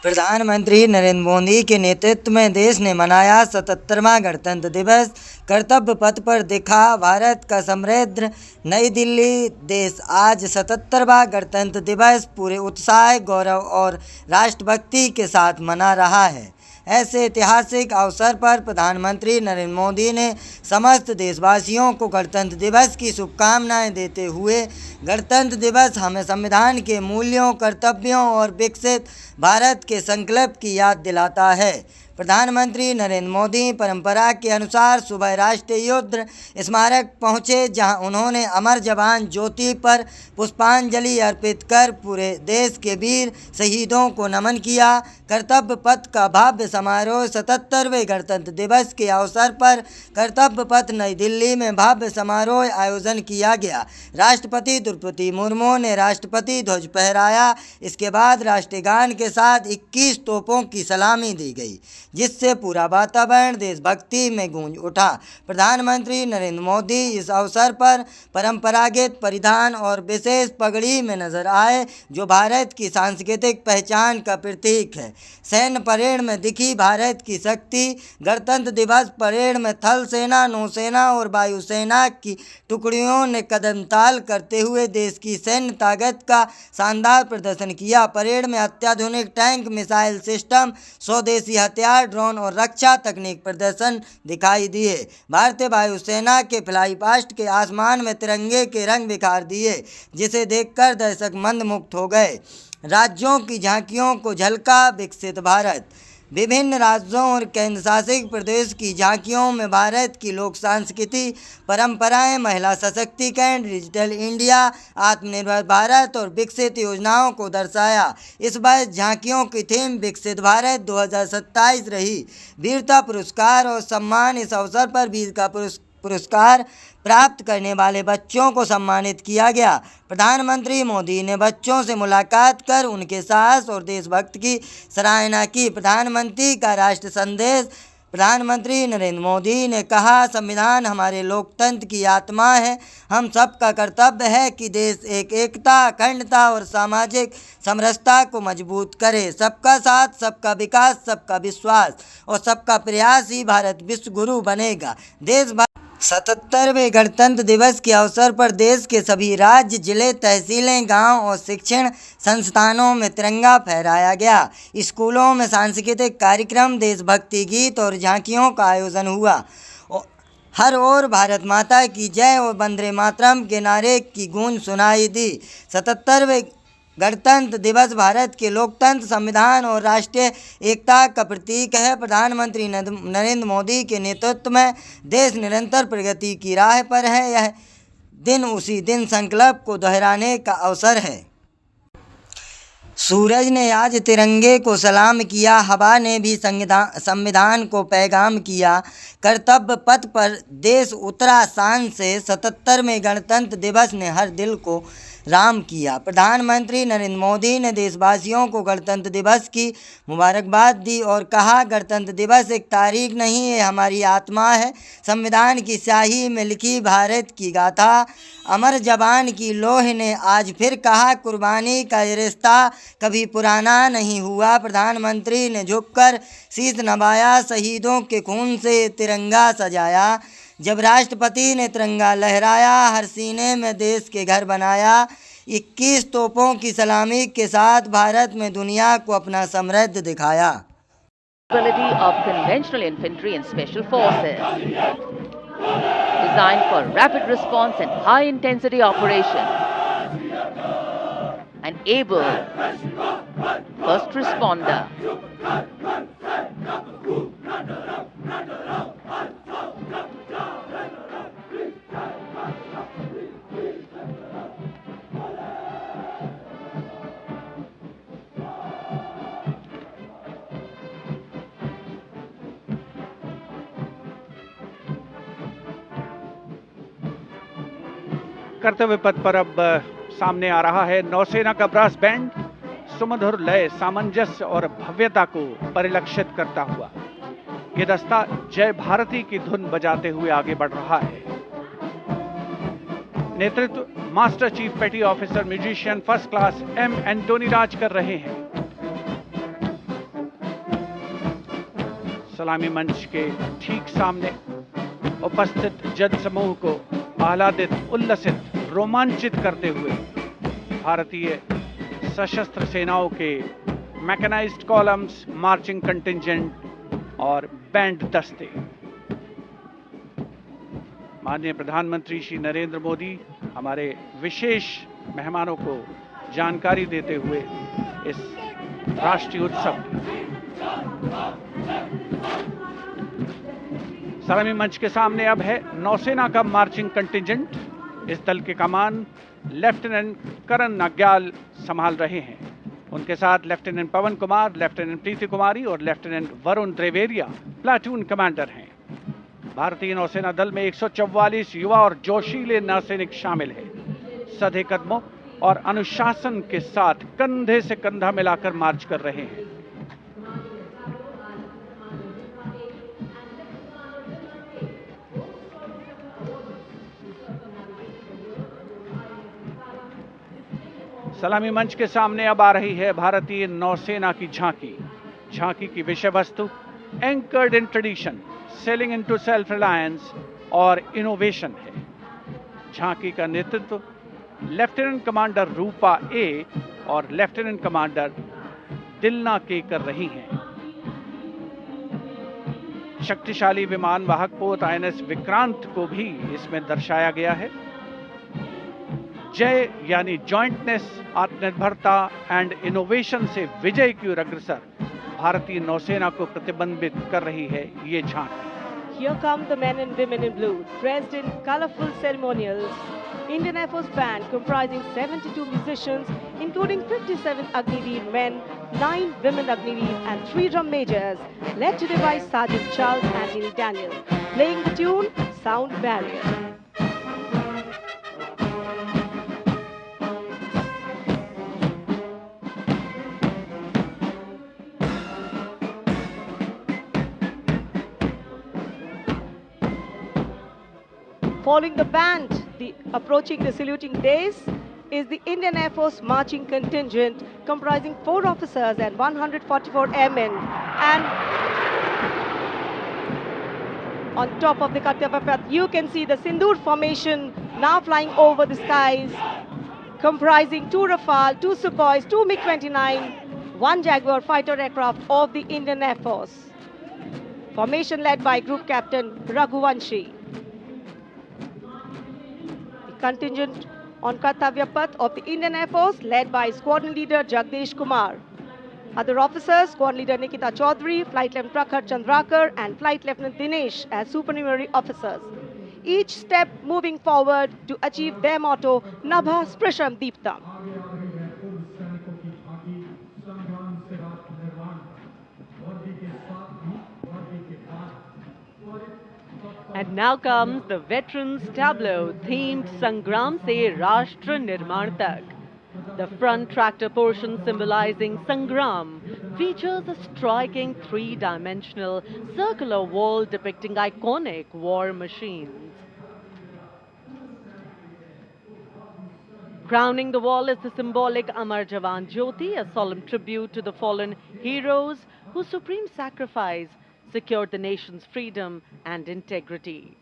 प्रधानमंत्री नरेंद्र मोदी के नेतृत्व में देश ने मनाया 77वां गणतंत्र दिवस। कर्तव्य पथ पर दिखा भारत का समृद्ध नई दिल्ली। देश आज 77वां गणतंत्र दिवस पूरे उत्साह, गौरव और राष्ट्रभक्ति के साथ मना रहा है। ऐसे ऐतिहासिक अवसर पर प्रधानमंत्री नरेंद्र मोदी ने समस्त देशवासियों को गणतंत्र दिवस की शुभकामनाएं देते हुए गणतंत्र दिवस हमें संविधान के मूल्यों, कर्तव्यों और विकसित भारत के संकल्प की याद दिलाता है। प्रधानमंत्री नरेंद्र मोदी परंपरा के अनुसार सुबह राष्ट्रीय युद्ध स्मारक पहुंचे, जहां उन्होंने अमर जवान ज्योति पर पुष्पांजलि अर्पित कर पूरे देश के वीर शहीदों को नमन किया। कर्तव्य पथ का भव्य समारोह 77वें गणतंत्र दिवस के अवसर पर कर्तव्य पथ नई दिल्ली में भव्य समारोह आयोजन किया गया। राष्ट्रपति द्रौपदी मुर्मू ने राष्ट्रपति ध्वज फहराया। इसके बाद राष्ट्रीय गान के साथ 21 तोपों की सलामी दी गई, जिससे पूरा वातावरण देशभक्ति में गूंज उठा। प्रधानमंत्री नरेंद्र मोदी इस अवसर पर परंपरागत परिधान और विशेष पगड़ी में नजर आए, जो भारत की सांस्कृतिक पहचान का प्रतीक है। सैन्य परेड में दिखी भारत की शक्ति। गणतंत्र दिवस परेड में थल सेना, नौसेना और वायुसेना की टुकड़ियों ने कदम ताल करते हुए देश की सैन्य ताकत का शानदार प्रदर्शन किया। परेड में अत्याधुनिक टैंक, मिसाइल सिस्टम, स्वदेशी हथियार, ड्रोन और रक्षा तकनीक प्रदर्शन दिखाई दिए। भारतीय वायुसेना के फ्लाई पास्ट के आसमान में तिरंगे के रंग बिखार दिए, जिसे देखकर दर्शक मंत्रमुग्ध हो गए। राज्यों की झांकियों को झलका विकसित भारत। विभिन्न राज्यों और केंद्र शासित प्रदेश की झांकियों में भारत की लोक संस्कृति, परंपराएं, महिला सशक्तिकरण, डिजिटल इंडिया, आत्मनिर्भर भारत और विकसित योजनाओं को दर्शाया। इस बार झांकियों की थीम विकसित भारत 2027 रही। वीरता पुरस्कार और सम्मान। इस अवसर पर वीर का पुरस्कार प्राप्त करने वाले बच्चों को सम्मानित किया गया। प्रधानमंत्री मोदी ने बच्चों से मुलाकात कर उनके साहस और देशभक्ति की सराहना की। प्रधानमंत्री का राष्ट्र संदेश। प्रधानमंत्री नरेंद्र मोदी ने कहा, संविधान हमारे लोकतंत्र की आत्मा है। हम सबका कर्तव्य है कि देश एकता, अखंडता और सामाजिक समरसता को मजबूत करे। सबका साथ, सबका विकास, सबका विश्वास और सबका प्रयास ही भारत विश्व गुरु बनेगा। 77वें गणतंत्र दिवस के अवसर पर देश के सभी राज्य, जिले, तहसीलें, गांव और शिक्षण संस्थानों में तिरंगा फहराया गया। स्कूलों में सांस्कृतिक कार्यक्रम, देशभक्ति गीत और झांकियों का आयोजन हुआ। हर ओर भारत माता की जय और वंदे मातरम के नारे की गूंज सुनाई दी। 77वें गणतंत्र दिवस भारत के लोकतंत्र, संविधान और राष्ट्रीय एकता का प्रतीक है। प्रधानमंत्री नरेंद्र मोदी के नेतृत्व में देश निरंतर प्रगति की राह पर है। यह दिन उसी दिन संकल्प को दोहराने का अवसर है। सूरज ने आज तिरंगे को सलाम किया, हवा ने भी संविधान को पैगाम किया। कर्तव्य पथ पर देश उतरा शान से। 77वें गणतंत्र दिवस ने हर दिल को राम किया। प्रधानमंत्री नरेंद्र मोदी ने देशवासियों को गणतंत्र दिवस की मुबारकबाद दी और कहा, गणतंत्र दिवस एक तारीख नहीं है, हमारी आत्मा है। संविधान की स्याही में लिखी भारत की गाथा। अमर जवान की लौह ने आज फिर कहा, कुर्बानी का ये रिश्ता कभी पुराना नहीं हुआ। प्रधानमंत्री ने झुककर शीश नवाया, शहीदों के खून से तिरंगा सजाया। जब राष्ट्रपति ने तिरंगा लहराया, हर सीने में देश के घर बनाया। 21 तोपों की सलामी के साथ भारत में दुनिया को अपना समृद्ध दिखाया। Of conventional infantry and special forces, designed for rapid response and high intensity operation, an able first responder. कर्तव्य पथ पर अब सामने आ रहा है नौसेना का ब्रास बैंड। सुमधुर लय, सामंजस्य और भव्यता को परिलक्षित करता हुआ ये दस्ता जय भारती की धुन बजाते हुए आगे बढ़ रहा है। नेतृत्व master chief petty officer musician first class M Antony Raj कर रहे हैं। सलामी मंच के ठीक सामने उपस्थित जनसमूह को आह्लादित, उल्लसित, रोमांचित करते हुए भारतीय सशस्त्र सेनाओं के मैकेनाइज्ड कॉलम्स, मार्चिंग कंटिंजेंट और बैंड दस्ते। माननीय प्रधानमंत्री श्री नरेंद्र मोदी हमारे विशेष मेहमानों को जानकारी देते हुए इस राष्ट्रीय उत्सव सलामी मंच के सामने अब है नौसेना का मार्चिंग कंटिंजेंट। इस दल के कमान लेफ्टिनेंट करण नाग्याल संभाल रहे हैं। उनके साथ लेफ्टिनेंट पवन कुमार, लेफ्टिनेंट प्रीति कुमारी और लेफ्टिनेंट वरुण द्रेवेरिया प्लाटून कमांडर हैं। भारतीय नौसेना दल में 144 युवा और जोशीले नौसैनिक शामिल हैं। सधे कदमों और अनुशासन के साथ कंधे से कंधा मिलाकर मार्च कर रहे हैं। सलामी मंच के सामने अब आ रही है भारतीय नौसेना की झांकी। झांकी की विषय वस्तु anchored in tradition, sailing into self reliance और इनोवेशन है। झांकी का नेतृत्व लेफ्टिनेंट कमांडर रूपा ए और लेफ्टिनेंट कमांडर दिलना के कर रही हैं। शक्तिशाली विमान वाहक पोत आईएनएस विक्रांत को भी इसमें दर्शाया गया है। जय यानी जॉइंटनेस, आत्मनिर्भरता एंड इनोवेशन से विजय की ओर अग्रसर भारतीय नौसेना को प्रतिबिंबित कर रही है ये झांकी। Here come the men and women in blue, dressed in colorful ceremonials. Indian Air Force band comprising 72 musicians, including 57 Agniveer men, 9 women Agniveer and 3 drum majors, led today by Sergeant Charles Anthony Daniel, playing the tune Sound Barrier. Following the band, approaching the saluting dais is the Indian Air Force marching contingent comprising 4 officers and 144 airmen. And on top of the Kartavya Path, you can see the Sindoor formation now flying over the skies, comprising 2 Rafale, 2 Sukhois, 2 MiG-29, 1 Jaguar fighter aircraft of the Indian Air Force. Formation led by Group Captain Raghuvanshi. Contingent on Kartavya Path of the Indian Air Force led by Squadron Leader Jagdish Kumar. Other officers, Squadron Leader Nikita Chaudhary, Flight Lieutenant Prakhar Chandrakar and Flight Lieutenant Dinesh as supernumerary officers. Each step moving forward to achieve their motto, Nabha Sprisham Deeptam. And now comes the Veterans Tableau themed Sangram Se Rashtra Nirman Tak. The front tractor portion symbolizing Sangram features a striking 3-dimensional circular wall depicting iconic war machines. Crowning the wall is the symbolic Amar Jawan Jyoti, a solemn tribute to the fallen heroes whose supreme sacrifice secured the nation's freedom and integrity.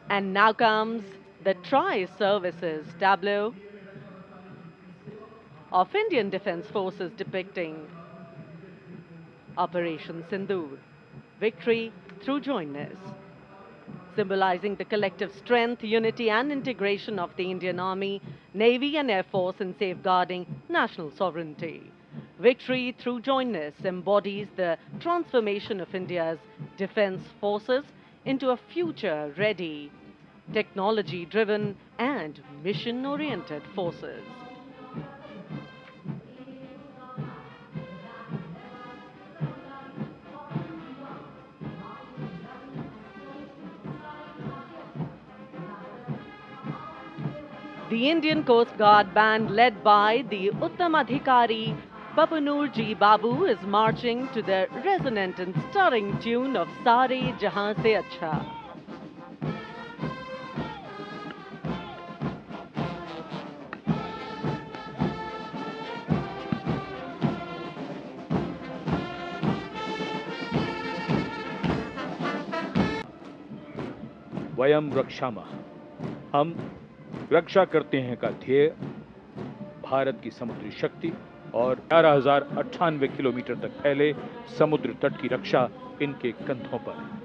And now comes the Tri-Services Tableau of Indian Defence Forces depicting Operation Sindoor, victory through jointness, symbolizing the collective strength, unity and integration of the Indian Army, Navy and Air Force in safeguarding national sovereignty. Victory through jointness embodies the transformation of India's defence forces into a future-ready, technology-driven and mission-oriented forces. The Indian Coast Guard band led by the Uttamadhikari Papanur Ji Babu is marching to the resonant and stirring tune of Sare Jahan Se Acha. वयम रक्षामः, हम रक्षा करते हैं का ध्येय भारत की समुद्री शक्ति और 11,098 kilometre तक फैले समुद्र तट की रक्षा इनके कंधों पर है।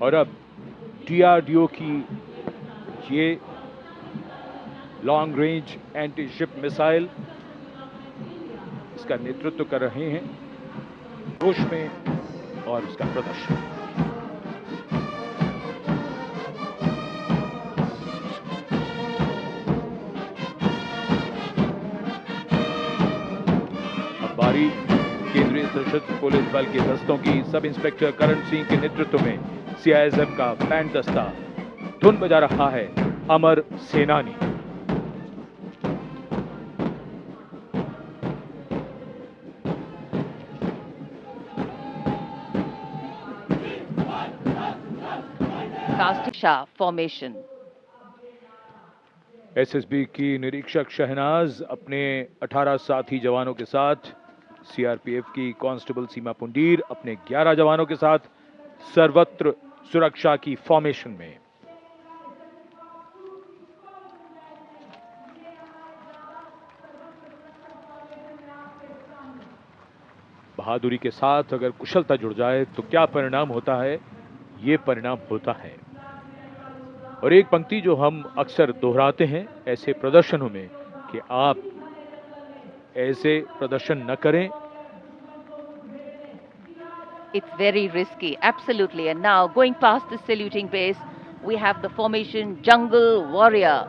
और अब DRDO की ये long range anti ship missile इसका नेतृत्व कर रहे हैं जोश में और इसका प्रदर्शन। अब बारी केंद्रीय सशस्त्र पुलिस बल के दस्तों की सब इंस्पेक्टर करण सिंह के नेतृत्व में CISF का बैंड दस्ता धुन बजा रहा है अमर सेनानी। Casting Shah formation. SSB की निरीक्षक शहनाज अपने 18 साथी जवानों के साथ, CRPF की कांस्टेबल सीमा पुंडीर अपने 11 जवानों के साथ सर्वत्र सुरक्षा की फॉर्मेशन में। बहादुरी के साथ अगर कुशलता जुड़ जाए तो क्या परिणाम होता है, ये परिणाम होता है। और एक पंक्ति जो हम अक्सर दोहराते हैं ऐसे प्रदर्शनों में कि आप ऐसे प्रदर्शन न करें। It's very risky, absolutely. And now, going past the saluting base, we have the formation Jungle Warrior.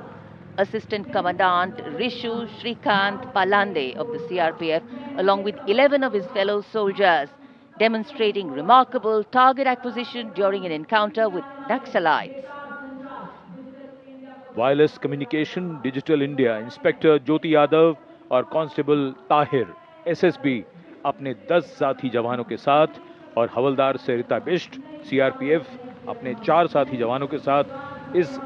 Assistant Commandant Rishu Shrikant Palande of the CRPF, along with 11 of his fellow soldiers, demonstrating remarkable target acquisition during an encounter with Naxalites. Wireless communication Digital India inspector Jyoti Yadav और constable Tahir SSB अपने 10 साथी जवानों के साथ और हवलदार सरिता Bisht CRPF अपने 4 साथी जवानों के साथ इस